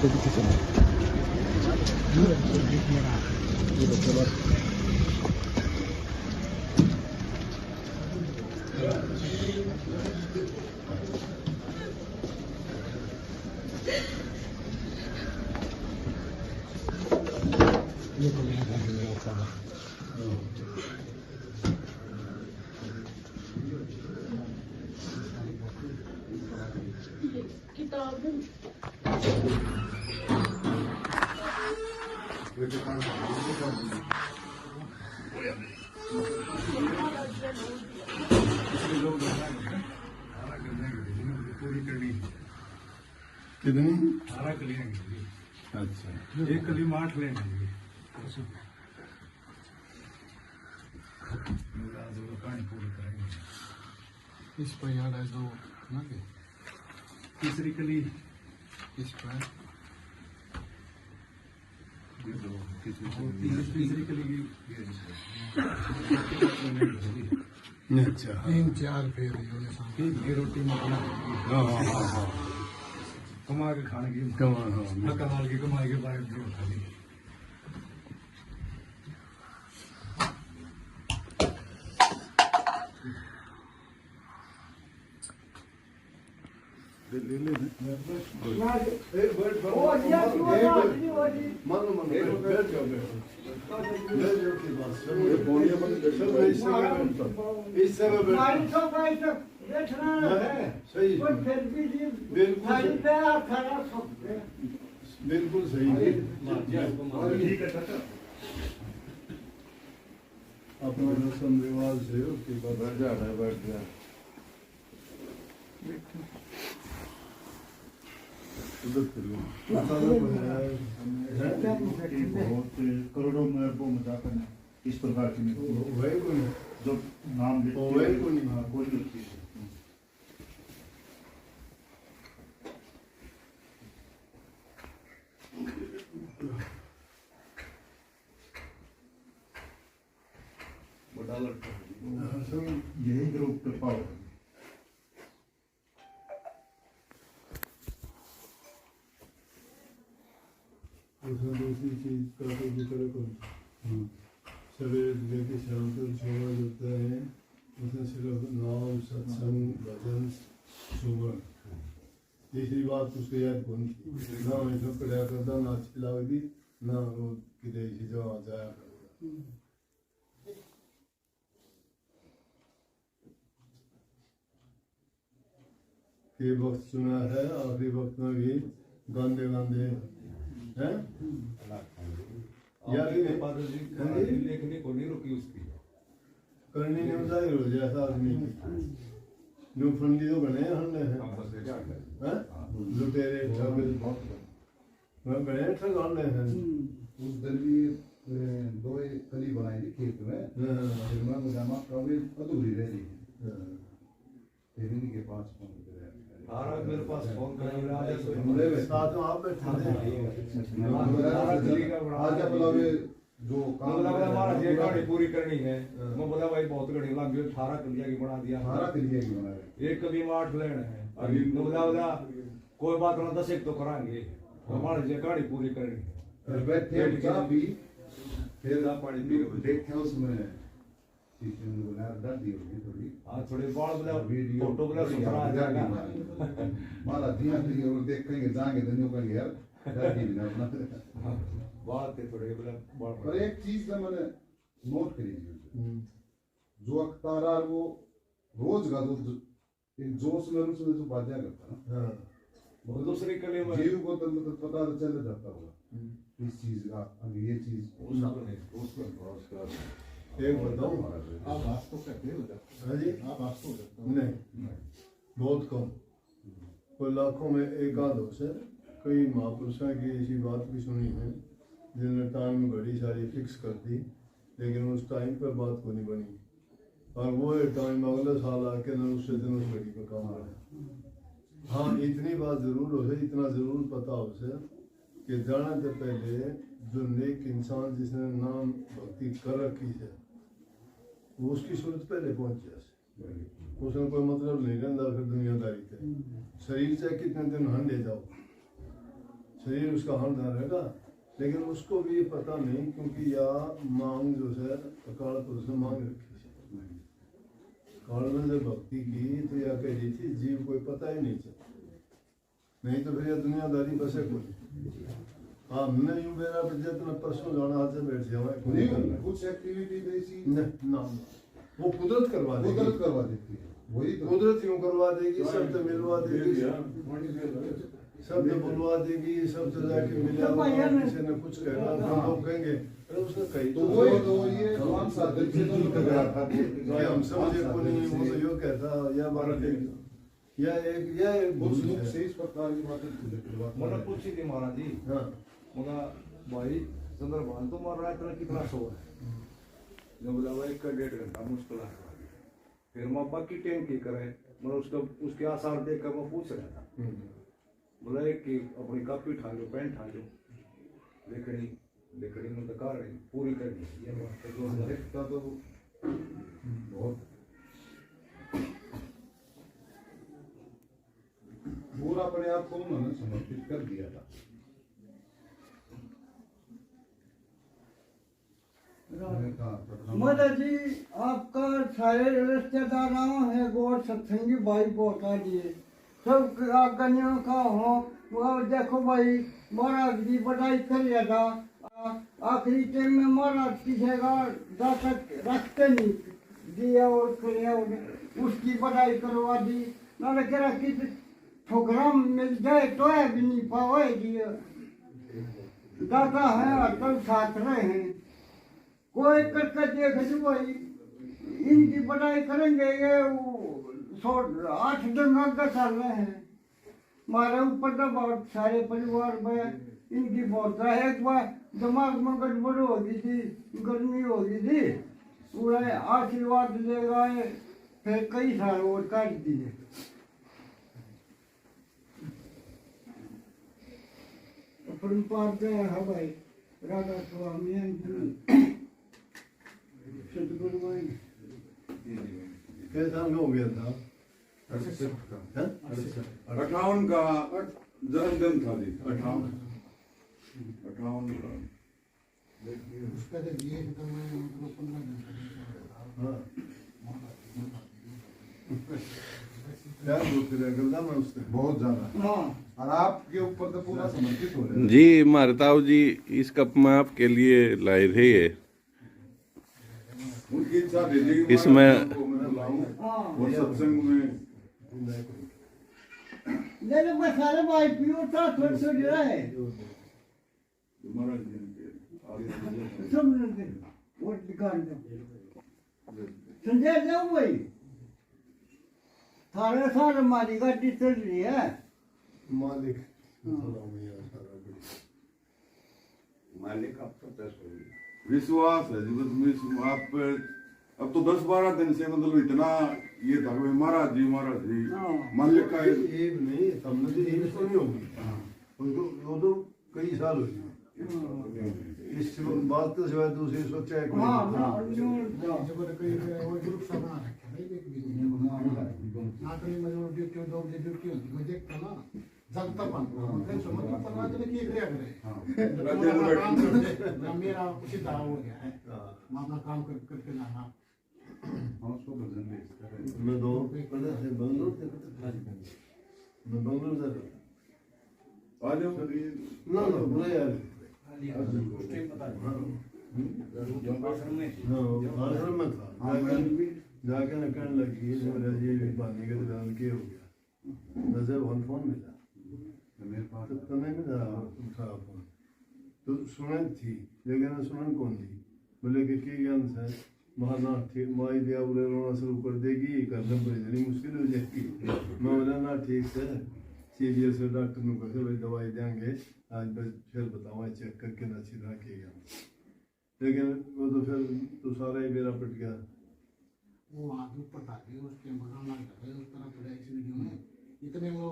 इसके पीछे चलो। ये बच्चे बात ये तो मेरा घर है, मेरा सारा किताब कितनी 18 कलियां हैं। अच्छा एक कली में 8 लेंगे। कहानी पूरी करेंगे। इस पर याद है जो ना कि तीसरी कली इस पर तीसरी कली की अच्छा 3-4 फेर ये रोटी में बना हाँ हाँ हाँ हाँ कमा के खाने की कमाल की कमाई के बारे में खाली ले ले बिल्कुल सही अपना रस्म रिवाज से उसके बाद बैठ जा बहुत करोड़ों में अरबों में जाकर इस प्रकार की जो नाम लेते हैं कोई नहीं चीज यही ग्रुप पे पावर उसमें दूसरी चीज का तो जिक्र करो सवेरे लेके शाम तक छोड़ा जाता है उसमें सिर्फ नाम सत्संग भजन सुमन तीसरी बात उसको याद कौन थी ना ऐसा पढ़ाया करता ना चिल्लाएगी ना वो किधर से जो आ जाया करेगा के वक्त चुना है आखिरी वक्त में भी गांधे गांधे हैं यार लेखनी को नहीं रुकी उसकी करनी नहीं जाहिर हो जैसा आदमी जो फंडी तो बने हमने हैं लुटेरे ठगे मैं बने ठगाने हैं उस दिन भी दो कली बनाई थी खेत में फिर मैं जमा कभी अधूरी रह रही फिर इनके पास फोन मेरे पास फोन करेंगे हमारे साथ में आप बैठे आज क्या बोला वे जो काम हमारा ये गाड़ी पूरी करनी है मैं बोला भाई बहुत घड़ी लग गई 18 कलियां की बना दिया 18 कलियां की बना एक कली में 8 लेना है अभी बोला कोई बात ना 10 एक तो कराएंगे हमारे ये गाड़ी पूरी करनी है बैठे चाह पी फिर पानी पी देखे उसमें थोड़ी बाल बोला फोटो बोला सुथरा आ जाएगा मारा दिया और देखेंगे जाएंगे तो न्यू करेंगे यार बाल थे थोड़े बोला बाल पर एक चीज का मैंने नोट करी जो अख्तारा वो रोज का जो एक जोश में उसमें जो बाजा करता ना दूसरी कली में जीव को तो मतलब पता चल जाता होगा इस चीज का अब ये चीज उसका एक बताऊं आप वास्तव करते हो जी आप वास्तव करते हो नहीं बहुत कम कोई लाखों में एक आध हो से कई महापुरुषों की ऐसी बात भी सुनी है जिन्होंने टाइम बड़ी सारी फिक्स कर दी लेकिन उस टाइम पर बात को नहीं बनी और वो टाइम अगले साल आके न उससे दिन उस घड़ी पर काम आया हाँ इतनी बात जरूर हो से इतना जरूर पता हो से कि जाने से पहले जो नेक इंसान जिसने नाम भक्ति कर रखी है वो उसकी सूरत पहले पहुंच जाए उसमें कोई मतलब नहीं रहता फिर दुनियादारी के शरीर से कितने दिन हन ले जाओ शरीर उसका हरदा रहेगा, लेकिन उसको भी ये पता नहीं, क्योंकि या मांग जो है अकाल पुरुष ने मांग रखी है। काल में जब भक्ति की तो या कह रही थी जीव कोई पता ही नहीं चला, नहीं तो फिर यह दुनियादारी बसे कोई। हाँ मैं यूं मेरा जितना परसों जाना हाथ से बैठ जाए कुछ एक्टिविटी ऐसी ना वो कुदरत करवा देगी, कुदरत करवा देती है, वही तो कुदरत यूं करवा देगी, शब्द मिलवा देगी, शब्द बुलवा देगी, शब्द जाके मिला, किसी ने कुछ कहना तो लोग कहेंगे अरे उसने कही तो वो ये भगवान साधन से तो निकल रहा था कि हम समझे को नहीं, वो तो यो कहता या बात यह एक भूल कुछ लोग है। से इस प्रकार की बातें मैंने पूछी थी महाराज जी, हाँ बोला भाई चंद्रभान तो मर रहा है, तेरा कितना सो है? जो बोला भाई 1.5 घंटा मुश्किल है। फिर मैं बाकी टाइम की करे, मैं उसके आसार देख कर मैं पूछ रहा था, बोला एक कि अपनी कॉपी उठा लो, पेन उठा लो, लिखनी लिखनी में तो कार पूरी करनी है ये बात है। जो देखता तो बहुत पूरा अपने आप को उन्होंने समर्पित कर दिया था। मदद जी आपका सारे रिश्तेदारों है गौर सत्संगी भाई पहुंचा दिए, सब गनियों का हो। वो देखो भाई महाराज जी बधाई कर लिया था, आखिरी टाइम में महाराज किसी का दातक रखते नहीं दिया और किया, उसकी बधाई करवा दी। मैंने कह रहा कि ठोकरा मिल जाए तो है भी नहीं पावेगी, दादा है अटल साथ रहे हैं, कोई करके देख लो भाई, इनकी बड़ाई करेंगे। ये 8 दंगा का चल रहे हैं हमारे ऊपर तो बहुत सारे परिवार में इनकी बहुत है। एक बार दिमाग में गड़बड़ हो गई थी, गर्मी हो गई थी, पूरा आशीर्वाद ले गए, फिर कई साल और काट दिए। परम्पार है भाई राधा स्वामी सतगुरु भाई कैसा साल में हो गया था? 58 का जन्मदिन था जी, 58 का। उसका जब ये तो मैं उनको 15 दिन हाँ क्या बोलते रहे गल्ला में उसने बहुत ज्यादा। हाँ और आपके ऊपर तो पूरा समर्पित हो रहे हैं। जी मारताऊ जी, इस कप में आपके लिए लाए थे ये, उनकी इच्छा थी जी कि इसमें- महाराज जी को मैं बुलाऊं हाँ और सत्संग में। ले लो मैं सारे भाई पियो था थोड़ी थोड़ी रहे महाराज जी के आगे सब लोग वो दुकान दो संजय जाओ भाई थारे सारे हमारी गाड़ी चल रही है। मालिक सलामिया सारा कुछ मालिक अब तो 10 हो गई। विश्वास है जी, बस आप पे अब तो 10-12 दिन से मतलब इतना ये था कि महाराज जी हाँ। मालिक का एक नहीं हमने तो एक तो नहीं होगी, उनको वो तो कई साल हो गए इस बात तो सिवाय दूसरी सोचा है हाँ कोई हाँ जब कोई वो ग्रुप सा बना रखा है एक भी ना तो मैं ड्यूटी 2 बजे ड्यूटी होती मैं देखता ना जगता बन फिर समझ में पता चले कि क्या करे मेरा सीधा हो गया है, मैं अपना काम करके जाना। हाँ, उसको भजन भेजता है। मैं दो पता है बंगलोर से मैं बंगलोर से आज ना ना बुरे यार आश्रम में था, जाके न कहने लगी ये भी पानी का ध्यान के हो गया, नजर फोन मिला मेरे पास तो नहीं मिला, उठा फोन तो सुनन थी लेकिन सुनन कौन थी, बोले कि ज्ञान है महाना ठीक माई दिया उरे रोना शुरू कर देगी, करना बड़ी मुश्किल हो जाएगी। मैं बोला ना ठीक है, सीरियस है, डॉक्टर ने कहा भाई दवाई देंगे आज बस फिर बताऊँ चेक करके ना सीधा किएगा, लेकिन वो तो फिर तो सारा ही मेरा पिट गया। वो आगे ऊपर था कि उसके बनाना है उस तरह थोड़ा इस वीडियो में इतने वो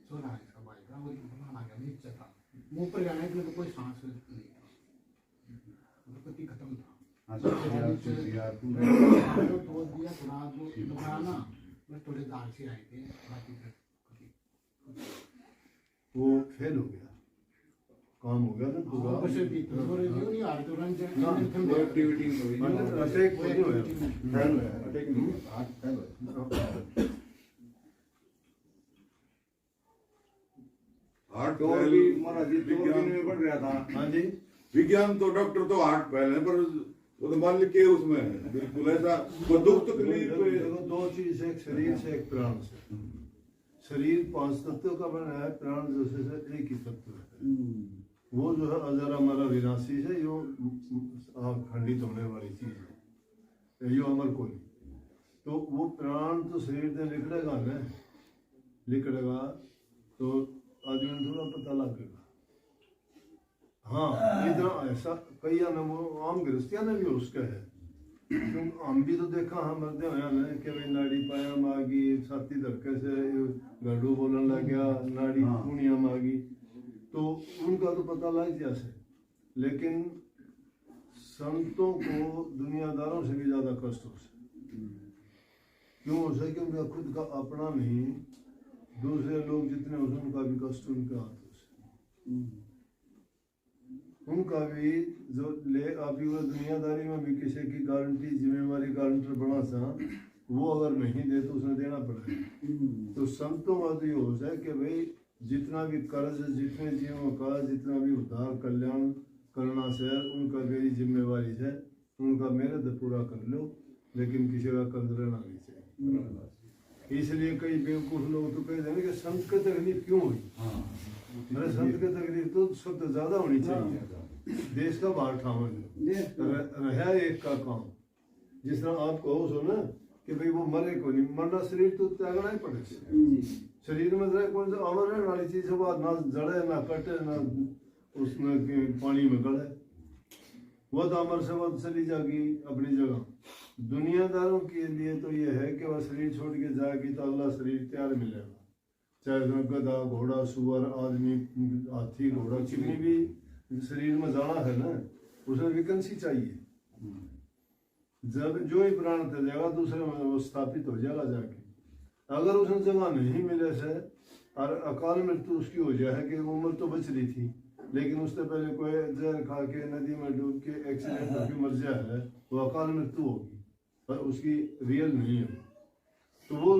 छोड़ा है इसका भाई का वो बनाना गया नीचे था मुंह पर जाने के लिए तो कोई सांस नहीं था, मतलब पति खत्म था। हाँ, सबसे ज्यादा चीज़ यार तूने जो तोड़ दिया थोड़ा जो लगाना बस थोड़े दाग से आए थे बाकी फिर वो फेल हो गया, काम हो गया ना पूरा बस भी तो रे नहीं आ तो रंग ना, वो एक्टिविटी हुई मतलब अटैक नहीं हुआ फैल हुआ अटैक नहीं हुआ। हाथ फैल हुआ। हार्ट तो फेल भी महाराज जी 2 दिन में बढ़ रहा था। हाँ जी विज्ञान तो डॉक्टर तो हार्ट फेल है पर वो तो मान लिखे उसमें है बिल्कुल ऐसा वो दुख तकलीफ देखो दो चीज है, एक शरीर से एक प्राण से। शरीर 5 तत्वों का बना है, प्राण जो से एक ही तत्व है। वो जो है अजर हमारा विनाशी से जो खंडित होने वाली चीज है, यो अमर को नहीं। तो वो प्राण तो शरीर से निकलेगा ना, निकलेगा तो आदमी थोड़ा पता लगेगा। हाँ इतना ऐसा कई अनुभव आम गृहस्थिया ने भी उसका है, क्योंकि हम भी तो देखा हम मरते हुए ना कि भाई नाड़ी पाया मागी, छाती धड़के से गड्ढू बोलने लग गया, नाड़ी पुनिया मागी, तो उनका तो पता लग जैसे। लेकिन संतों को दुनियादारों से भी ज्यादा कष्ट हो सके। क्यों हो सके? उनका खुद का अपना नहीं, दूसरे लोग जितने हो उनका भी कष्ट उनके हाथों से। उनका भी जो ले अभी वो दुनियादारी में भी किसी की गारंटी जिम्मेवारी गारंटर बना सा, वो अगर नहीं दे तो उसने देना पड़ेगा। तो संतों का तो ये हो जाए कि भाई जितना भी कर्ज, जितने जीवों का जितना भी उद्धार कल्याण करना से उनका मेरी जिम्मेवारी है, उनका मेहनत पूरा कर लो, लेकिन किसी का कर्ज रहना नहीं चाहिए। इसलिए कई बेवकूफ लोग तो कहते हैं कि संत की तकलीफ क्यों हुई? अरे संत की तकलीफ तो सबसे ज्यादा होनी चाहिए। देश का बाहर ठावन रहा एक का काम, जिस तरह आप कहो सो ना कि भाई वो मरे को नहीं, मरना शरीर तो त्यागना ही पड़ेगा। शरीर में रहे कौन सा अमर रहने वाली चीज है, वो ना जड़े ना कटे ना उसमें पानी में गड़े, वो तो अमर से वो चली जाएगी अपनी जगह। दुनियादारों के लिए तो ये है कि वह शरीर छोड़ के जाएगी तो अगला शरीर तैयार मिलेगा, चाहे उसमें गधा घोड़ा सुअर आदमी हाथी घोड़ा कितनी भी शरीर में जाना है ना, उसमें वैकेंसी चाहिए। जब जो ही प्राण तक जाएगा दूसरे में वो स्थापित हो जाएगा जाके। अगर उसने जगह नहीं मिले से और अकाल मृत्यु उसकी हो जाए कि उम्र तो बच रही थी, लेकिन उससे पहले कोई जहर खा के नदी में डूब के एक्सीडेंट होकर मर जाए है, वो अकाल मृत्यु होगी पर उसकी रियल नहीं है। तो वो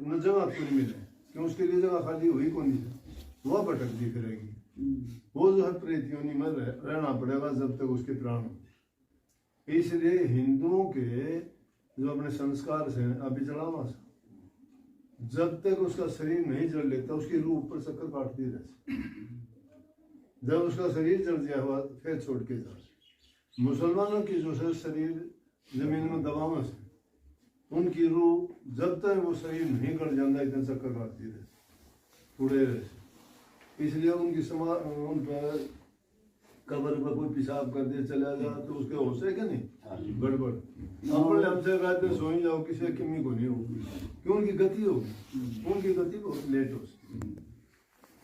न जगह तो नहीं मिले क्यों, उसके लिए जगह खाली हुई कौन सी, वह भटकती फिरेगी। वो जो है प्रेत योनि में रहना पड़ेगा जब तक उसके प्राण हो। इसलिए हिंदुओं के जो अपने संस्कार से अभी चढ़ावा से जब तक उसका शरीर नहीं जल लेता उसकी रूह ऊपर चक्कर काटती रहती, जब उसका शरीर जल गया हुआ फिर छोड़ के जा। मुसलमानों की जो है शरीर जमीन में दबाव से उनकी रूह जब तक वो शरीर नहीं कट जाता इतना चक्कर काटती रहती उड़े रहती। इसलिए उनकी उन पर कब्र पर कोई पेशाब कर दे चला जा तो उसके होश है क्या नहीं गड़बड़। अपने हमसे रात में सोई जाओ किसी किमी को नहीं होगी, क्यों उनकी गति होगी, उनकी गति बहुत लेट हो सकती।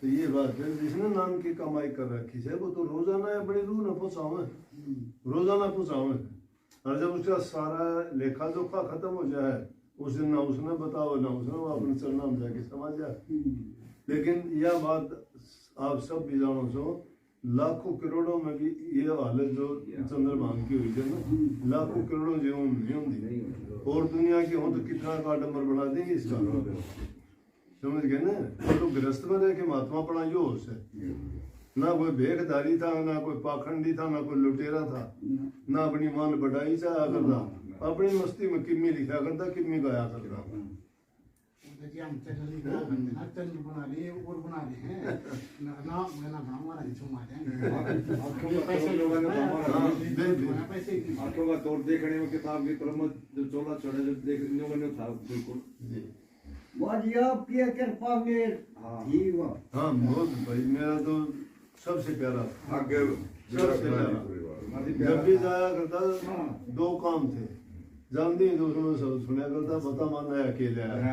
तो ये बात है, जिसने नाम की कमाई कर रखी है वो तो रोजाना अपनी रूह न पहुँचावे, रोजाना पहुँचावे। और जब उसका सारा लेखा जोखा खत्म हो जाए उस दिन ना उसने बताओ ना उसने वो अपने चलना में जाके समझ जाए। लेकिन यह बात आप सब भी जानो सो, लाखों करोड़ों में भी ये हालत जो चंद्रभान की हुई है ना, लाखों करोड़ों जीवों में नहीं होती। और दुनिया की हो तो कितना का आडम्बर बना देंगे इसका, समझ गए ना। तो गृहस्थ में रह के महात्मा पड़ा यो हो से, ना कोई भेखधारी था, ना कोई पाखंडी था, ना कोई लुटेरा था, ना अपनी मान बढ़ाई चाहा करता, अपनी मस्ती में किम्मी लिखा करता, किम्मी गाया करता। हम चैनल बना लिए और बना लिए हैं ना गाना बना हमारा जो मारे पैसे आंखों का तौर देखने में किताब की तरफ जो चोला चढ़े जो देखने में था बिल्कुल बाजी आपकी कृपा में ही हुआ। हाँ बहुत भाई, मेरा तो सबसे प्यारा आगे सबसे प्यारा। जब भी जाया करता दो काम थे, जानती दूसरों सब सुना करता, बता माना अकेले आया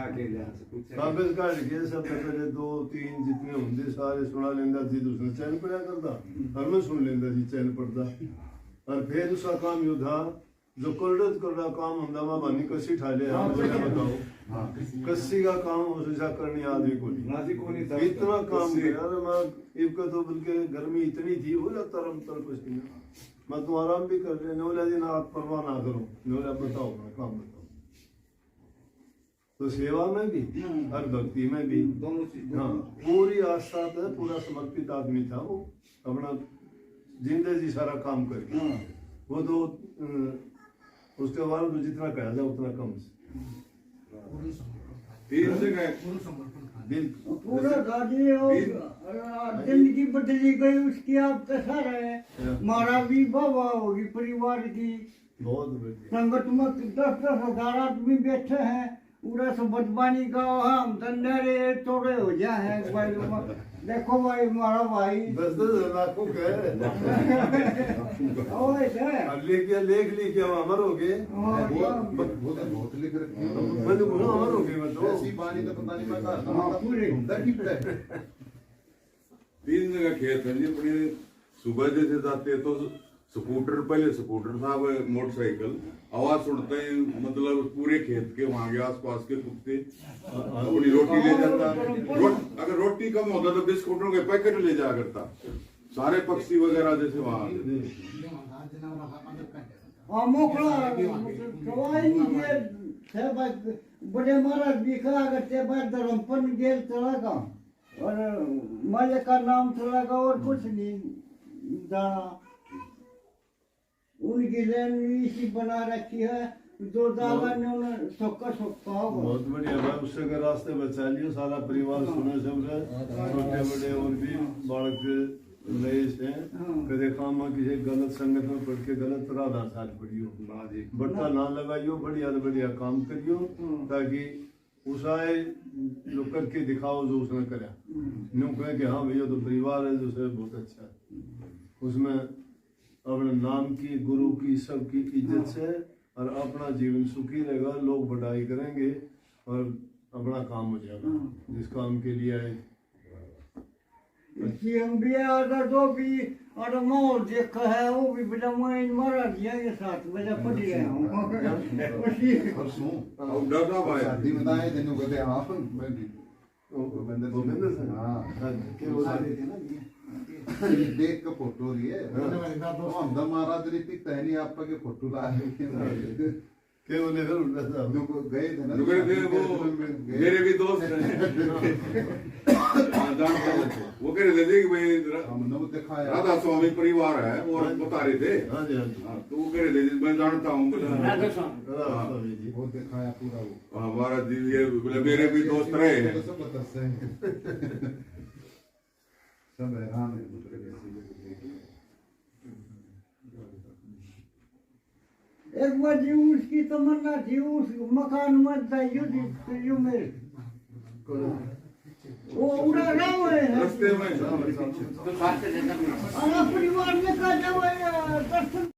कागज काट के सब पहले 2-3 जितने होंगे सारे सुना लेंदा जी, दूसरे चैन पड़ा करता और मैं सुन लेंदा जी चैन पड़ता। और फिर उसका काम यो था जो करड़ा काम हमदा मां बानी कसी ठाले हम बोले बताओ कसी का काम उसे करनी आदमी को नहीं नाजी को नहीं था इतना काम किया अरे मैं इब का तो बल्कि गर्मी इतनी थी बोला तरम तर कुछ नहीं मैं तो आराम भी कर ले नौला दिन आप परवाह ना करो नौला बताओ मैं काम बताओ तो सेवा में भी और भक्ति में भी दोनों चीज हाँ पूरी आस्था से पूरा समर्पित आदमी था वो अपना जिंदगी सारा काम करके वो तो उसके बाद तो जितना कहा जाए उतना कम पूर्ण समर्पण था। तीन जगह पूर्ण समर्पण था। दिल पूरा गाड़ी और जिंदगी बदली गई उसकी आप कैसा रहे मारा भी बाबा होगी परिवार की बहुत बढ़िया संगत में 10,000 आदमी बैठे हैं पूरा से बदमानी का हम धंधे थोड़े हो जाए हैं भाई देखो भाई हमारा भाई 10,000 लाखों कह लेख लिखे हम अमर हो गए वो तो बहुत लिख रखे हैं। मैं तो बोला अमर हो गए मैं तो ऐसी बानी तो पता नहीं मैं कहा घूमता कितना है। तीन जगह खेत है जी अपनी सुबह जैसे जाते हैं तो स्कूटर पहले स्कूटर था अब मोटरसाइकिल आवाज सुनते ही मतलब पूरे खेत के वहां के आसपास के कुत्ते अपनी रोटी ले जाता अगर रोटी कम होता तो बिस्कुटों के पैकेट ले जाया करता सारे पक्षी वगैरह जैसे वहां बड़े महाराज दिखा करते बाद धर्मपन गेल चला का और मालिक का नाम चला का और कुछ नहीं जाना उनकी लेन इसी बना रखी है जो दादा ने उन्हें सोका होगा बहुत बढ़िया भाई उससे अगर रास्ते बचा लियो सारा परिवार सुने सब छोटे बड़े और भी बालक नए से कदे काम में किसी गलत संगत में पढ़ के गलत राधा साथ पढ़ियो बट्टा ना लगाइयो बढ़िया से बढ़िया काम करियो ताकि उसाए जो करके दिखाओ जो उसने करा यूँ कहे कि हाँ भैया तो परिवार है जो से बहुत अच्छा है उसमें अपने नाम की गुरु की सबकी इज्जत से और अपना जीवन सुखी रहेगा लोग बढ़ाई करेंगे और अपना काम हो जाएगा जिस काम के लिए आए हम भी आधा जो भी और माहौल देखा है वो भी बड़ा मैं मारा दिया के साथ बड़ा पड़ गया और सुनो अब डरना भाई शादी में आए दिन को कहते हाँ मैं भी गोविंद से हाँ क्या बोला देख के फोटो लिए हम महाराज रीति तहनी आपका के फोटो लाए क्या बोले फिर उल्टा साहब जो गए थे ना वो मेरे भी दोस्त हैं जानते हैं वो कह रहे थे कि भाई हमने वो दिखाया राधा स्वामी परिवार है और बता रहे थे हाँ जी हाँ जी हाँ, तो वो कह रहे थे मैं जानता हूँ राधा स्वामी जी वो दिखाया पूरा वो हमारा जी ये बोले मेरे भी दोस्त रहे हैं सब बता हैं सब हैरान है दूसरे के एक बार जी उसकी तमन्ना थी उस मकान में चाहिए मेरे वो उड़ा रहा है रस्ते में परिवार में का दर्शन